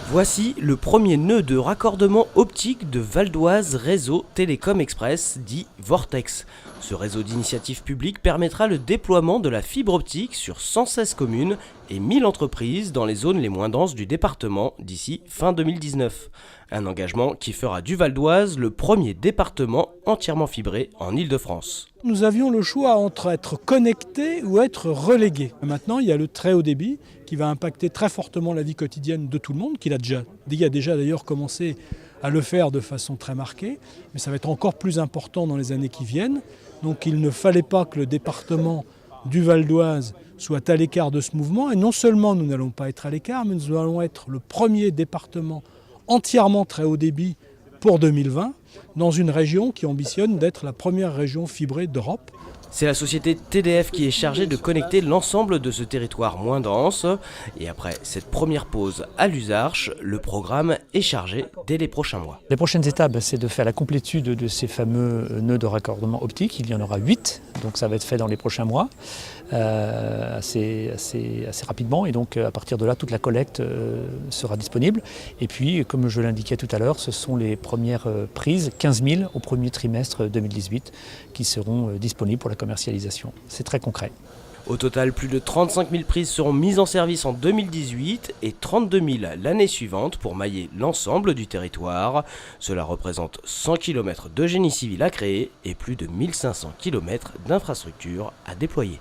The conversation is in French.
Voici le premier nœud de raccordement optique de Val d'Oise Réseau Télécom Express, dit Vortex. Ce réseau d'initiative publique permettra le déploiement de la fibre optique sur 116 communes et 1000 entreprises dans les zones les moins denses du département d'ici fin 2019. Un engagement qui fera du Val d'Oise le premier département entièrement fibré en Île-de-France. Nous avions le choix entre être connectés ou être relégués. Maintenant, il y a le très haut débit qui va impacter très fortement la vie quotidienne de tout le monde, qui a déjà d'ailleurs commencé à le faire de façon très marquée, mais ça va être encore plus important dans les années qui viennent. Donc il ne fallait pas que le département du Val d'Oise soit à l'écart de ce mouvement. Et non seulement nous n'allons pas être à l'écart, mais nous allons être le premier département entièrement très haut débit pour 2020, dans une région qui ambitionne d'être la première région fibrée d'Europe. C'est la société TDF qui est chargée de connecter l'ensemble de ce territoire moins dense. Et après cette première pause à l'Usarche, le programme est chargé dès les prochains mois. Les prochaines étapes, c'est de faire la complétude de ces fameux nœuds de raccordement optique. Il y en aura 8, donc ça va être fait dans les prochains mois, assez rapidement. Et donc à partir de là, toute la collecte sera disponible. Et puis, comme je l'indiquais tout à l'heure, ce sont les premières prises, 15 000 au premier trimestre 2018, qui seront disponibles pour la commercialisation. C'est très concret. Au total, plus de 35 000 prises seront mises en service en 2018 et 32 000 l'année suivante pour mailler l'ensemble du territoire. Cela représente 100 km de génie civil à créer et plus de 1500 km d'infrastructures à déployer.